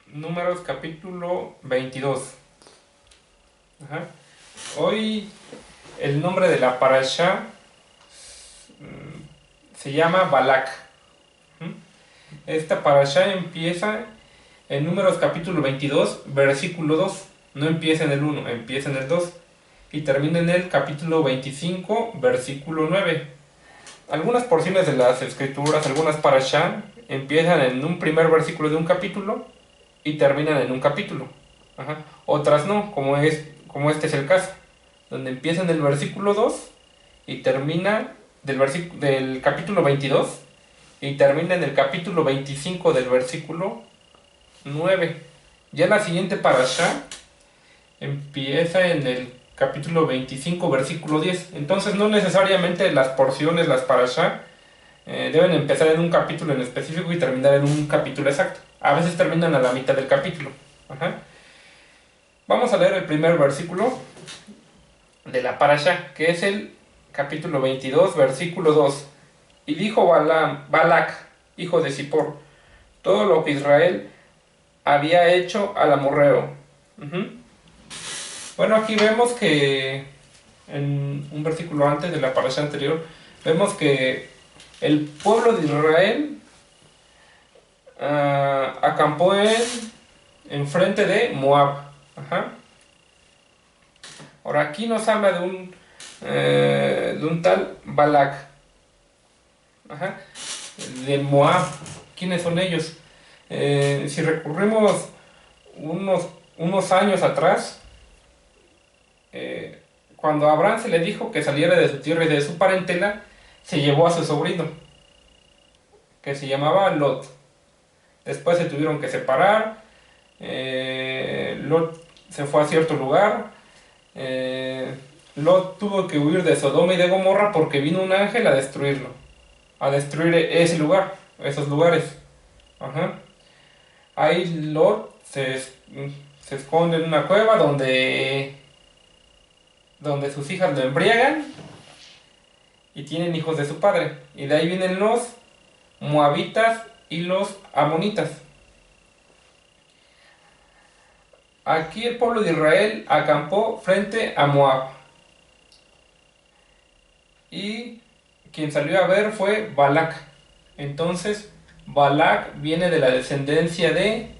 Números capítulo 22. Ajá. Hoy el nombre de la parashá se llama Balak. Esta parashá empieza en Números capítulo 22, versículo 2. No empieza en el 1, empieza en el 2. Y termina en el capítulo 25, versículo 9. Algunas porciones de las escrituras, algunas parashá, empiezan en un primer versículo de un capítulo y terminan en un capítulo. Ajá. Otras no, como este es el caso, donde empieza en el versículo 2 y termina del capítulo 22 y termina en el capítulo 25 del versículo 9. Ya la siguiente parashá empieza en el capítulo 25, versículo 10. Entonces no necesariamente las porciones, las parashá, deben empezar en un capítulo en específico y terminar en un capítulo exacto. A veces terminan a la mitad del capítulo. Ajá. Vamos a leer el primer versículo de la parashá, que es el capítulo 22, versículo 2. Y dijo Balak, hijo de Zippor, todo lo que Israel había hecho al amorreo. Bueno, aquí vemos que en un versículo antes de la parashá anterior, vemos que el pueblo de Israel acampó en frente de Moab. Ajá. Ahora aquí nos habla de un tal Balak. Ajá. De Moab. ¿Quiénes son ellos? Si recurrimos unos años atrás, cuando a Abraham se le dijo que saliera de su tierra y de su parentela, se llevó a su sobrino, que se llamaba Lot. Después se tuvieron que separar. Lot se fue a cierto lugar. Lot tuvo que huir de Sodoma y de Gomorra porque vino un ángel a destruirlo, a destruir ese lugar, esos lugares. Ajá. Ahí Lot se esconde en una cueva donde sus hijas lo embriagan y tienen hijos de su padre. Y de ahí vienen los moabitas y los amonitas. Aquí el pueblo de Israel acampó frente a Moab. Y quien salió a ver fue Balak. Entonces, Balak viene de la descendencia de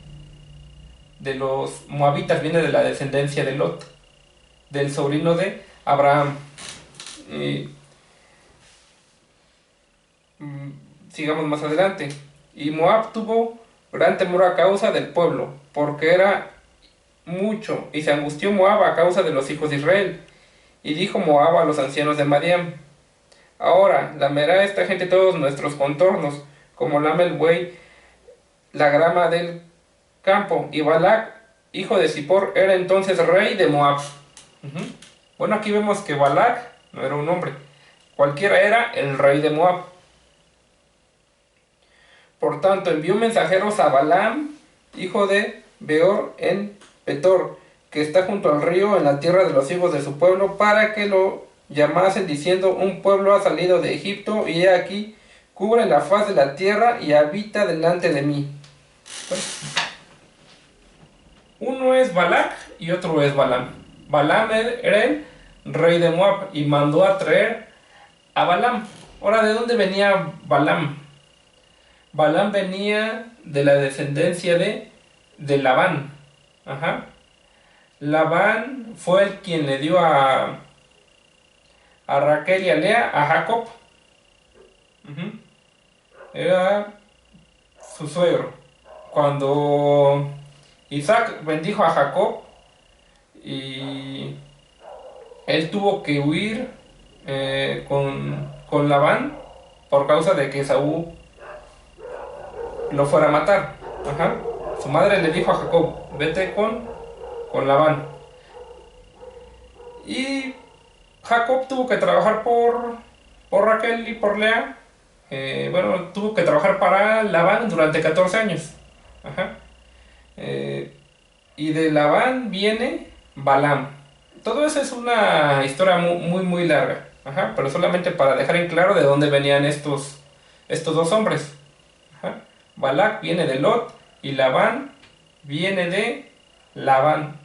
los moabitas, viene de la descendencia de Lot, del sobrino de Abraham. Sigamos más adelante. Y Moab tuvo gran temor a causa del pueblo, porque era mucho, y se angustió Moab a causa de los hijos de Israel. Y dijo Moab a los ancianos de Madián: ahora lamerá esta gente todos nuestros contornos, como lame el buey la grama del campo. Y Balak, hijo de Zippor, era entonces rey de Moab. Bueno, aquí vemos que Balak no era un hombre, cualquiera era el rey de Moab. Por tanto, envió mensajeros a Balaam, hijo de Beor, en Petor, que está junto al río, en la tierra de los hijos de su pueblo, para que lo llamasen, diciendo: un pueblo ha salido de Egipto, y he aquí, cubre la faz de la tierra y habita delante de mí. Uno es Balak y otro es Balaam. Balaam era el rey de Moab y mandó a traer a Balaam. Ahora, ¿de dónde venía Balaam? Balaam venía de la descendencia de Labán. Ajá. Labán fue el quien le dio a Raquel y a Lea a Jacob. Era su suegro. Cuando Isaac bendijo a Jacob y él tuvo que huir con Labán por causa de que Esaú lo fuera a matar. Ajá. Su madre le dijo a Jacob: vete con Labán. Y Jacob tuvo que trabajar por Raquel y por Lea. Tuvo que trabajar para Labán durante 14 años. Ajá. Y de Labán viene Balaam. Todo eso es una historia muy, muy larga. Ajá. Pero solamente para dejar en claro de dónde venían estos dos hombres. Ajá. Balac viene de Lot y Labán viene de Labán.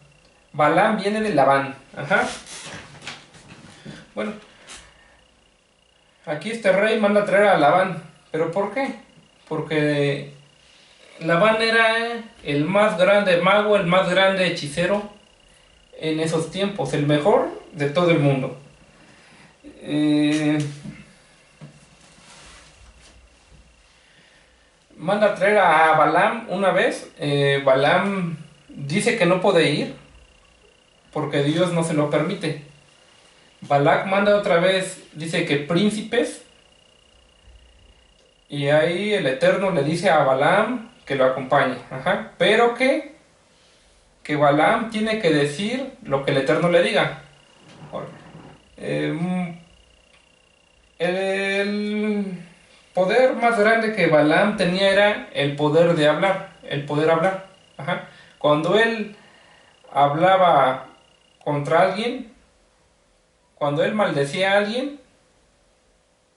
Balaam viene de Labán. Ajá. Bueno, aquí este rey manda a traer a Labán. ¿Pero por qué? Porque Labán era el más grande mago, el más grande hechicero en esos tiempos, el mejor de todo el mundo. Manda a traer a Balaam una vez. Balaam dice que no puede ir porque Dios no se lo permite. Balac manda otra vez, dice que príncipes, y ahí el Eterno le dice a Balaam que lo acompañe. Ajá. Pero que Balaam tiene que decir lo que el Eterno le diga. El poder más grande que Balaam tenía era el poder de hablar, el poder hablar. Ajá. Cuando él hablaba contra alguien, cuando él maldecía a alguien,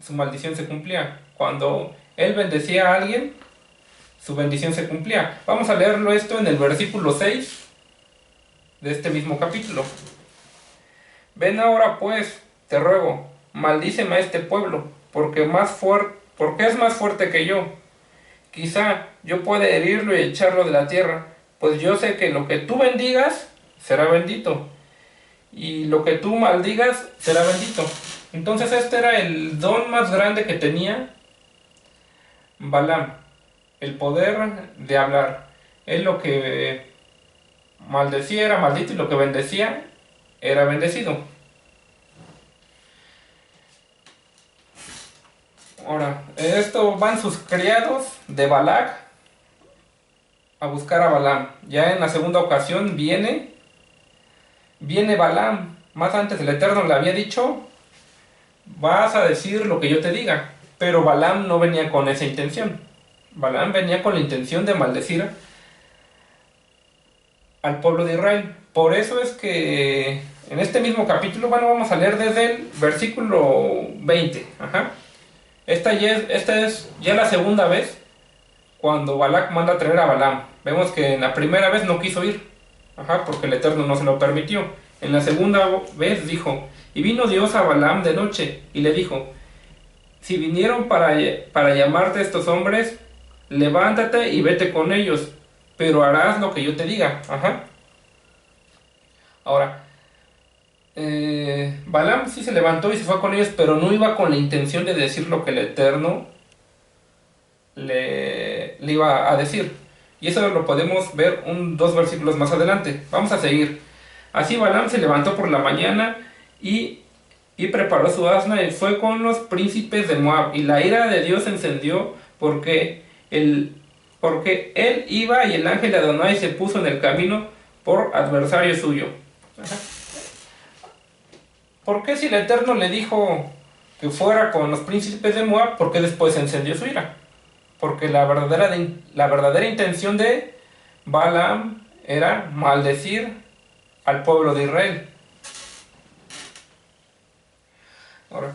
su maldición se cumplía. Cuando él bendecía a alguien, su bendición se cumplía. Vamos a leerlo esto en el versículo 6 de este mismo capítulo. Ven ahora pues, te ruego, maldíceme a este pueblo, porque es más fuerte que yo. Quizá yo pueda herirlo y echarlo de la tierra, pues yo sé que lo que tú bendigas será bendito, y lo que tú maldigas será bendito. Entonces este era el don más grande que tenía Balaam, el poder de hablar. Él lo que maldecía era maldito y lo que bendecía era bendecido. Ahora, esto van sus criados de Balac a buscar a Balaam. Ya en la segunda ocasión viene Balaam. Más antes el Eterno le había dicho: vas a decir lo que yo te diga. Pero Balaam no venía con esa intención. Balaam venía con la intención de maldecir al pueblo de Israel. Por eso es que en este mismo capítulo, bueno, vamos a leer desde el versículo 20. Ajá. Esta es ya la segunda vez cuando Balac manda a traer a Balaam. Vemos que en la primera vez no quiso ir, ajá, porque el Eterno no se lo permitió. En la segunda vez dijo: y vino Dios a Balaam de noche y le dijo: si vinieron para llamarte estos hombres, levántate y vete con ellos, pero harás lo que yo te diga. Ajá. Ahora, Balaam sí se levantó y se fue con ellos, pero no iba con la intención de decir lo que el Eterno le iba a decir. Y eso lo podemos ver dos versículos más adelante. Vamos a seguir. Así Balaam se levantó por la mañana y preparó su asna y fue con los príncipes de Moab. Y la ira de Dios se encendió porque él iba y el ángel de Adonai se puso en el camino por adversario suyo. Ajá. ¿Por qué si el Eterno le dijo que fuera con los príncipes de Moab, por qué después se encendió su ira? Porque la verdadera intención de Balaam era maldecir al pueblo de Israel. Ahora,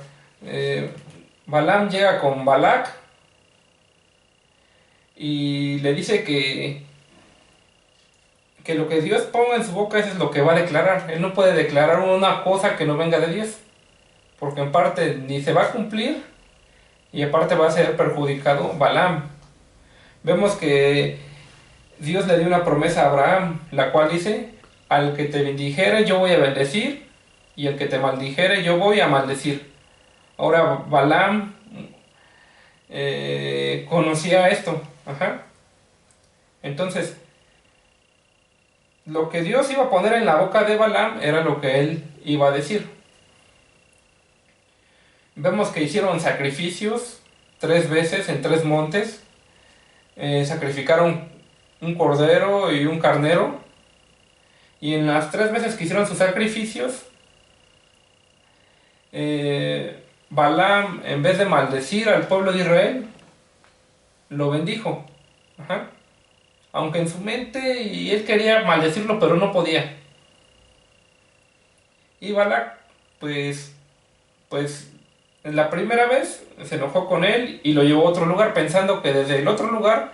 Balaam llega con Balac y le dice que lo que Dios ponga en su boca eso es lo que va a declarar. Él no puede declarar una cosa que no venga de Dios, porque en parte ni se va a cumplir y aparte va a ser perjudicado Balaam. Vemos que Dios le dio una promesa a Abraham, la cual dice: al que te bendijere yo voy a bendecir, y el que te maldijere yo voy a maldecir. Ahora Balaam conocía esto. Ajá. Entonces, lo que Dios iba a poner en la boca de Balaam era lo que él iba a decir. Vemos que hicieron sacrificios 3 veces en 3 montes. Sacrificaron un cordero y un carnero. Y en las 3 veces que hicieron sus sacrificios, Balaam, en vez de maldecir al pueblo de Israel, lo bendijo. Ajá. Aunque en su mente y él quería maldecirlo, pero no podía. Y Balac, pues en la primera vez se enojó con él y lo llevó a otro lugar, pensando que desde el otro lugar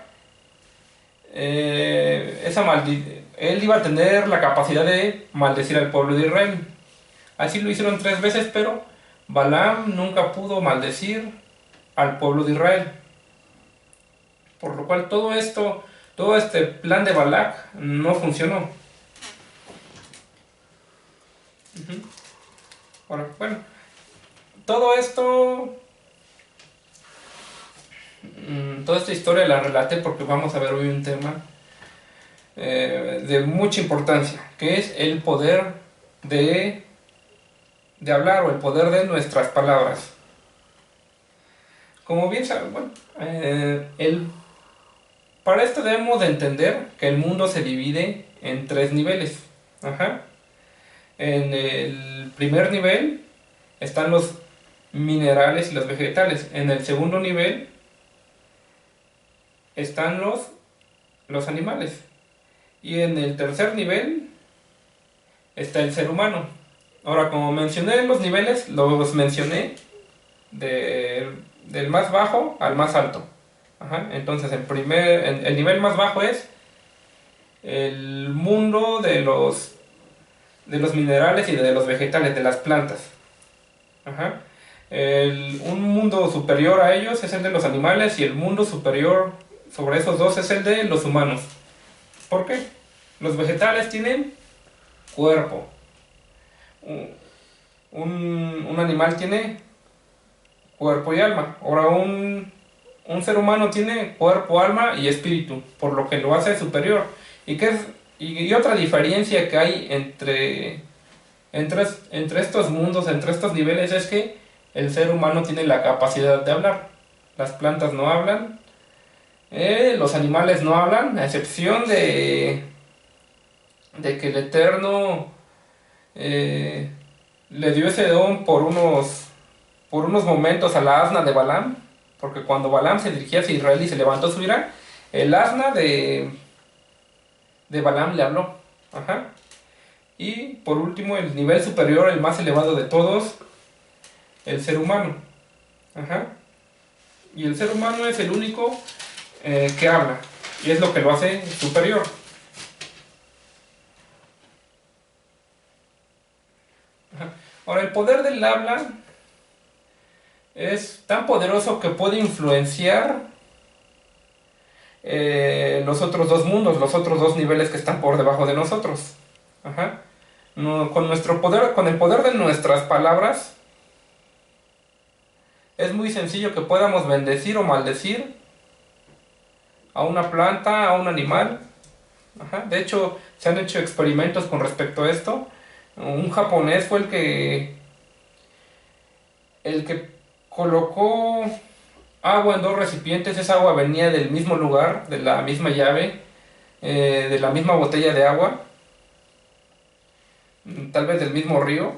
él iba a tener la capacidad de maldecir al pueblo de Israel. Así lo hicieron 3 veces, pero Balaam nunca pudo maldecir al pueblo de Israel. Por lo cual todo este plan de Balac no funcionó. Ahora, bueno, todo esto, toda esta historia la relaté porque vamos a ver hoy un tema de mucha importancia, que es el poder de hablar, o el poder de nuestras palabras. Como bien saben, bueno, para esto debemos de entender que el mundo se divide en 3 niveles. Ajá. En el primer nivel están los minerales y los vegetales. En el segundo nivel están los animales. Y en el tercer nivel está el ser humano. Ahora, como mencioné los niveles, los mencioné del más bajo al más alto. Ajá. Entonces el nivel más bajo es el mundo de los minerales y de los vegetales, de las plantas. Ajá. Un mundo superior a ellos es el de los animales, y el mundo superior sobre esos dos es el de los humanos. ¿Por qué? Los vegetales tienen cuerpo. Un animal tiene cuerpo y alma. Ahora un ser humano tiene cuerpo, alma y espíritu, por lo que lo hace superior. Y otra diferencia que hay entre estos mundos, entre estos niveles, es que el ser humano tiene la capacidad de hablar. Las plantas no hablan, los animales no hablan, a excepción de que el Eterno le dio ese don por unos momentos a la asna de Balaam, porque cuando Balaam se dirigía hacia Israel y se levantó su ira, el asna de Balaam le habló. Ajá. Y por último, el nivel superior, el más elevado de todos, el ser humano. Ajá. Y el ser humano es el único que habla, y es lo que lo hace superior. Ajá. Ahora, el poder del habla es tan poderoso que puede influenciar los otros dos mundos, los otros dos niveles que están por debajo de nosotros. Ajá. Con nuestro poder, con el poder de nuestras palabras, es muy sencillo que podamos bendecir o maldecir a una planta, a un animal. Ajá. De hecho, se han hecho experimentos con respecto a esto. Un japonés fue el que colocó agua en 2 recipientes. Esa agua venía del mismo lugar, de la misma llave, de la misma botella de agua, tal vez del mismo río.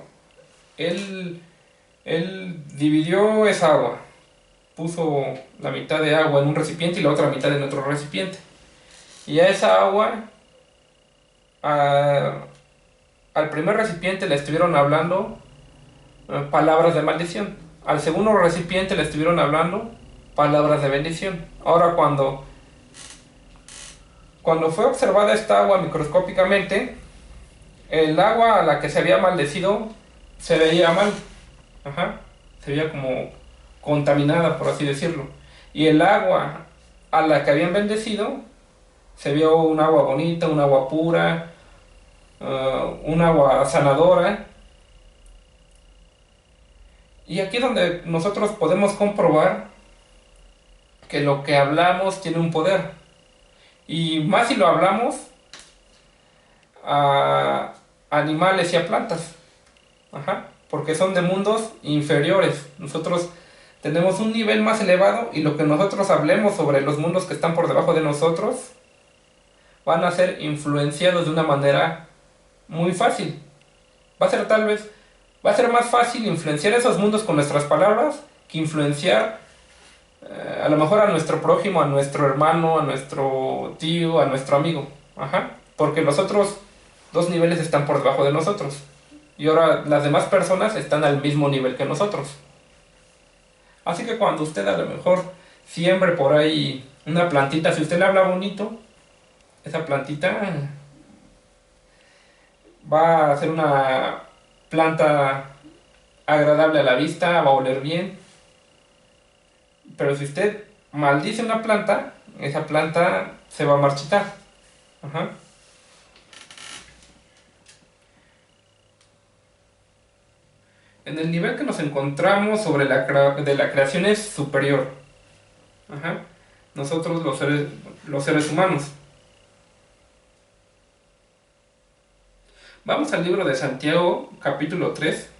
Él dividió esa agua, puso la mitad de agua en un recipiente y la otra mitad en otro recipiente. Y a esa agua, al primer recipiente le estuvieron hablando palabras de maldición. Al segundo recipiente le estuvieron hablando palabras de bendición. Ahora, cuando fue observada esta agua microscópicamente, el agua a la que se había maldecido se veía mal. Ajá. Se veía como contaminada, por así decirlo. Y el agua a la que habían bendecido se vio un agua bonita, un agua pura, un agua sanadora. Y aquí es donde nosotros podemos comprobar que lo que hablamos tiene un poder. Y más si lo hablamos a animales y a plantas. Ajá. Porque son de mundos inferiores. Nosotros tenemos un nivel más elevado, y lo que nosotros hablemos sobre los mundos que están por debajo de nosotros van a ser influenciados de una manera muy fácil. Va a ser más fácil influenciar esos mundos con nuestras palabras que influenciar a lo mejor a nuestro prójimo, a nuestro hermano, a nuestro tío, a nuestro amigo. Ajá. Porque los otros dos niveles están por debajo de nosotros. Y ahora las demás personas están al mismo nivel que nosotros. Así que cuando usted a lo mejor siembre por ahí una plantita, si usted le habla bonito, esa plantita va a ser una planta agradable a la vista, va a oler bien. Pero si usted maldice una planta, esa planta se va a marchitar. Ajá. En el nivel que nos encontramos sobre de la creación es superior. Ajá. Nosotros los seres humanos. Vamos al libro de Santiago, capítulo 3.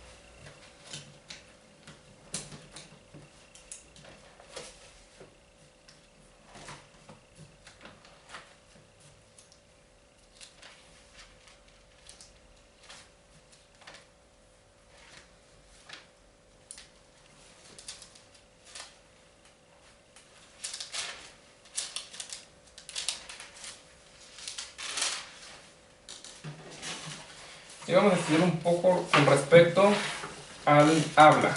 Y vamos a estudiar un poco con respecto al habla.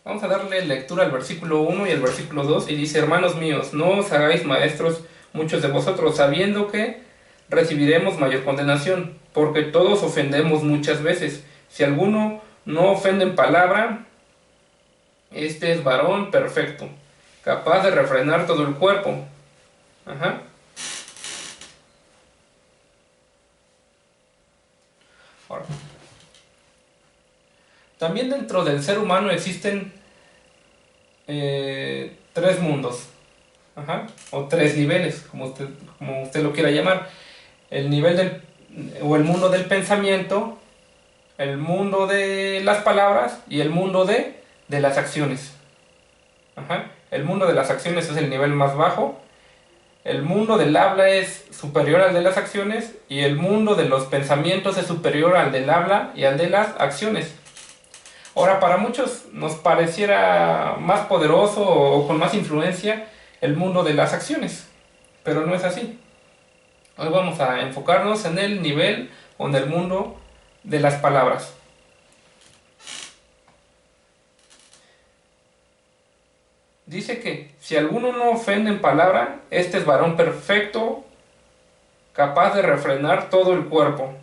Vamos a darle lectura al versículo 1 y al versículo 2 y dice: hermanos míos, no os hagáis maestros muchos de vosotros, sabiendo que recibiremos mayor condenación, porque todos ofendemos muchas veces. Si alguno no ofende en palabra, este es varón perfecto, capaz de refrenar todo el cuerpo. Ajá. Ahora, también dentro del ser humano existen tres mundos. Ajá. O tres niveles, como usted lo quiera llamar. El nivel o el mundo del pensamiento, el mundo de las palabras y el mundo de las acciones. Ajá. El mundo de las acciones es el nivel más bajo. El mundo del habla es superior al de las acciones y el mundo de los pensamientos es superior al del habla y al de las acciones. Ahora, para muchos nos pareciera más poderoso o con más influencia el mundo de las acciones, pero no es así. Hoy vamos a enfocarnos en el nivel o en el mundo de las palabras. Dice que si alguno no ofende en palabra, este es varón perfecto, capaz de refrenar todo el cuerpo.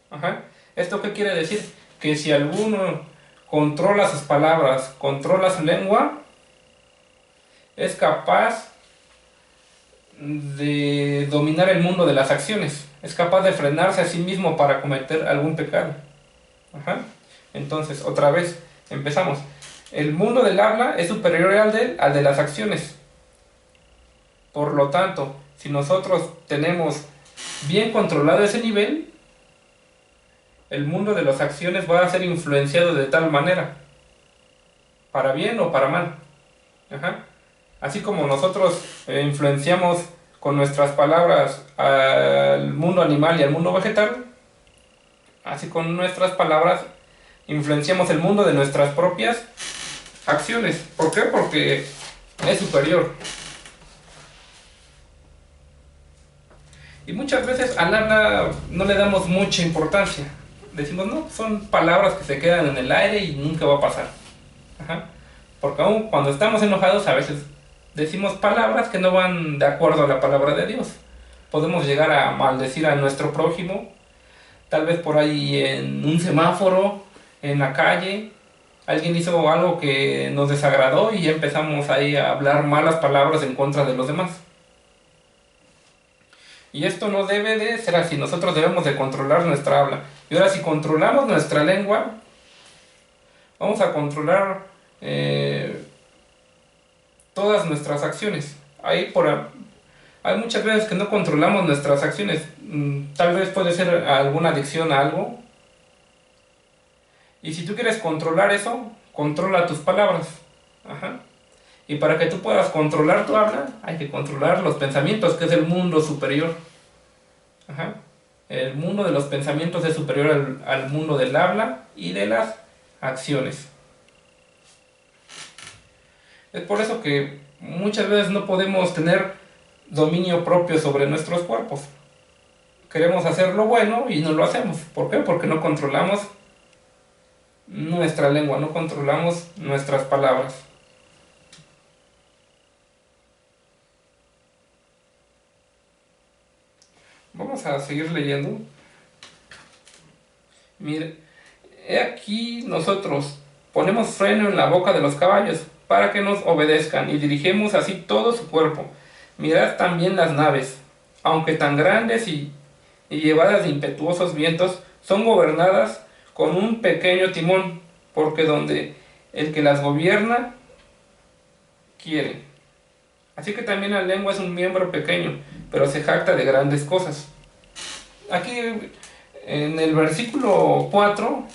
Ajá. ¿Esto qué quiere decir? Que si alguno controla sus palabras, controla su lengua, es capaz de dominar el mundo de las acciones, es capaz de frenarse a sí mismo para cometer algún pecado. Ajá. Entonces, otra vez, empezamos. El mundo del habla es superior al de las acciones. Por lo tanto, si nosotros tenemos bien controlado ese nivel, el mundo de las acciones va a ser influenciado de tal manera, para bien o para mal. Ajá. Así como nosotros influenciamos con nuestras palabras al mundo animal y al mundo vegetal, así con nuestras palabras influenciamos el mundo de nuestras propias acciones. ¿Por qué? Porque es superior. Y muchas veces al habla no le damos mucha importancia. Decimos, no, son palabras que se quedan en el aire y nunca va a pasar. Ajá. Porque aún cuando estamos enojados a veces decimos palabras que no van de acuerdo a la palabra de Dios. Podemos llegar a maldecir a nuestro prójimo, tal vez por ahí en un semáforo, en la calle. Alguien hizo algo que nos desagradó y ya empezamos ahí a hablar malas palabras en contra de los demás. Y esto no debe de ser así. Nosotros debemos de controlar nuestra habla. Y ahora, si controlamos nuestra lengua, vamos a controlar todas nuestras acciones. Hay muchas veces que no controlamos nuestras acciones. Tal vez puede ser alguna adicción a algo. Y si tú quieres controlar eso, controla tus palabras. Ajá. Y para que tú puedas controlar tu habla, hay que controlar los pensamientos, que es el mundo superior. Ajá. El mundo de los pensamientos es superior al mundo del habla y de las acciones. Es por eso que muchas veces no podemos tener dominio propio sobre nuestros cuerpos. Queremos hacer lo bueno y no lo hacemos. ¿Por qué? Porque no controlamos nuestra lengua, no controlamos nuestras palabras. Vamos a seguir leyendo. Mire, he aquí nosotros ponemos freno en la boca de los caballos para que nos obedezcan y dirigimos así todo su cuerpo. Mirad también las naves, aunque tan grandes y llevadas de impetuosos vientos, son gobernadas con un pequeño timón, porque donde el que las gobierna quiere. Así que también la lengua es un miembro pequeño, pero se jacta de grandes cosas. Aquí en el versículo 4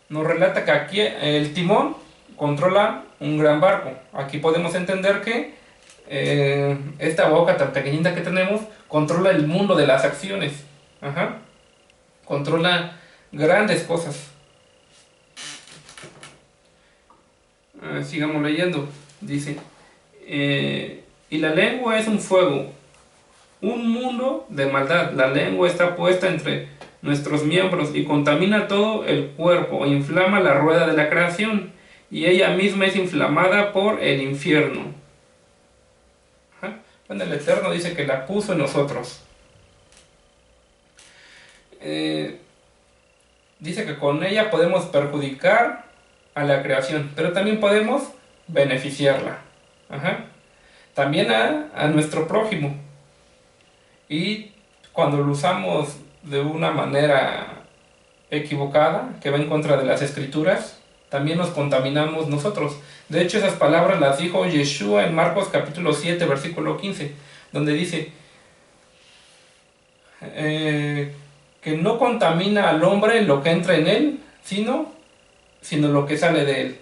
nos relata que aquí el timón controla un gran barco. Aquí podemos entender que esta boca tan pequeñita que tenemos controla el mundo de las acciones. Ajá. Controla grandes cosas. Sigamos leyendo. Dice, y la lengua es un fuego, un mundo de maldad. La lengua está puesta entre nuestros miembros y contamina todo el cuerpo, inflama la rueda de la creación, y ella misma es inflamada por el infierno. Ajá. Bueno, el Eterno dice que la puso en nosotros. Dice que con ella podemos perjudicar a la creación, pero también podemos beneficiarla. Ajá. También a nuestro prójimo. Y cuando lo usamos de una manera equivocada, que va en contra de las escrituras, también nos contaminamos nosotros. De hecho, esas palabras las dijo Yeshua en Marcos capítulo 7, versículo 15, donde dice que no contamina al hombre lo que entra en él, sino lo que sale de él.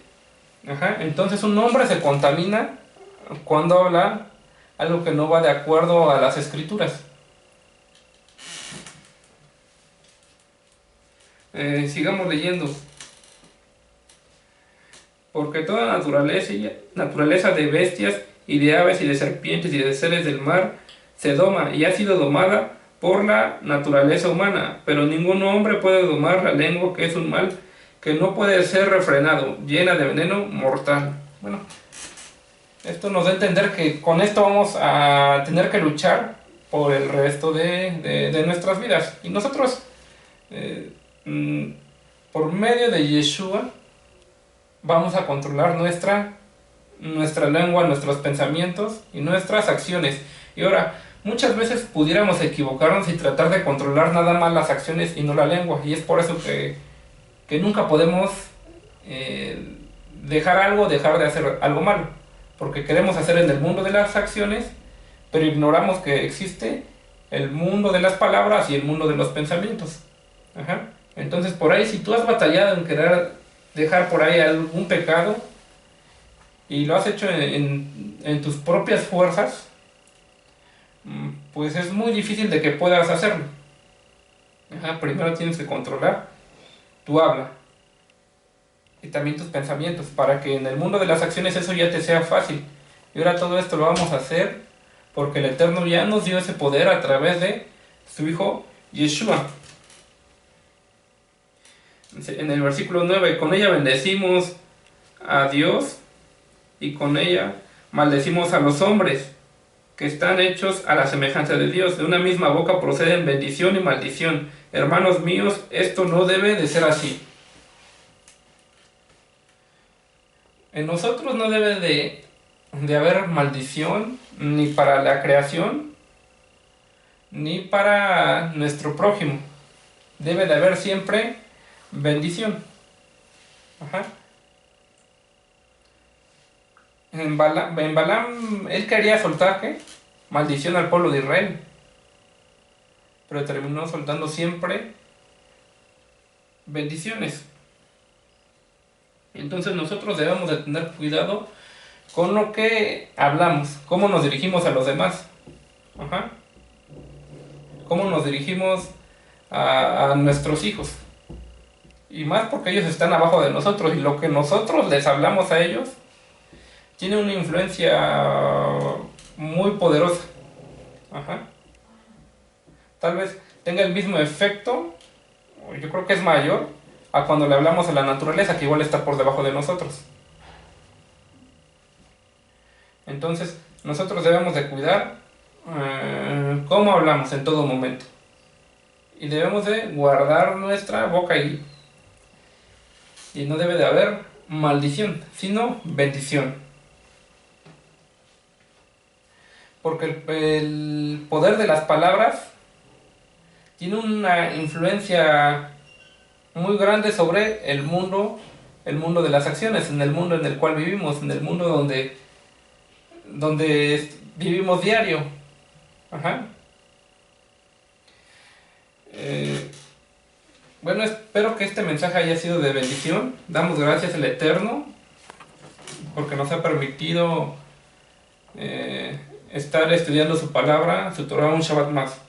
Ajá. Entonces un hombre se contamina cuando habla algo que no va de acuerdo a las escrituras. Sigamos leyendo. Porque toda naturaleza de bestias y de aves y de serpientes y de seres del mar se doma y ha sido domada por la naturaleza humana, pero ningún hombre puede domar la lengua, que es un mal que no puede ser refrenado, llena de veneno mortal. Bueno, esto nos da a entender que con esto vamos a tener que luchar por el resto de nuestras vidas. Y nosotros, por medio de Yeshua, vamos a controlar nuestra lengua, nuestros pensamientos y nuestras acciones. Y ahora, muchas veces pudiéramos equivocarnos y tratar de controlar nada más las acciones y no la lengua. Y es por eso que nunca podemos dejar de hacer algo malo. Porque queremos hacer en el mundo de las acciones, pero ignoramos que existe el mundo de las palabras y el mundo de los pensamientos. Ajá. Entonces, por ahí, si tú has batallado en querer dejar por ahí algún pecado y lo has hecho en tus propias fuerzas, pues es muy difícil de que puedas hacerlo. Ajá. Primero tienes que controlar tu habla y también tus pensamientos, para que en el mundo de las acciones eso ya te sea fácil. Y ahora todo esto lo vamos a hacer porque el Eterno ya nos dio ese poder a través de su Hijo Yeshua. En el versículo 9, con ella bendecimos a Dios y con ella maldecimos a los hombres que están hechos a la semejanza de Dios. De una misma boca proceden bendición y maldición. Hermanos míos, esto no debe de ser así. En nosotros no debe de haber maldición ni para la creación ni para nuestro prójimo. Debe de haber siempre bendición. Ajá. En Balaam, él quería soltar ¿qué? Maldición al pueblo de Israel, pero terminó soltando siempre bendiciones. Entonces nosotros debemos de tener cuidado con lo que hablamos, cómo nos dirigimos a los demás. Ajá. Cómo nos dirigimos a nuestros hijos. Y más porque ellos están abajo de nosotros, y lo que nosotros les hablamos a ellos tiene una influencia muy poderosa. Ajá. Tal vez tenga el mismo efecto, yo creo que es mayor, a cuando le hablamos a la naturaleza, que igual está por debajo de nosotros. Entonces, nosotros debemos de cuidar cómo hablamos en todo momento. Y debemos de guardar nuestra boca y no debe de haber maldición, sino bendición. Porque el poder de las palabras tiene una influencia muy grande sobre el mundo de las acciones, en el mundo en el cual vivimos, en el mundo donde vivimos diario. Ajá. Eh, bueno, espero que este mensaje haya sido de bendición. Damos gracias al Eterno porque nos ha permitido estar estudiando su palabra, su Torah un Shabbat más.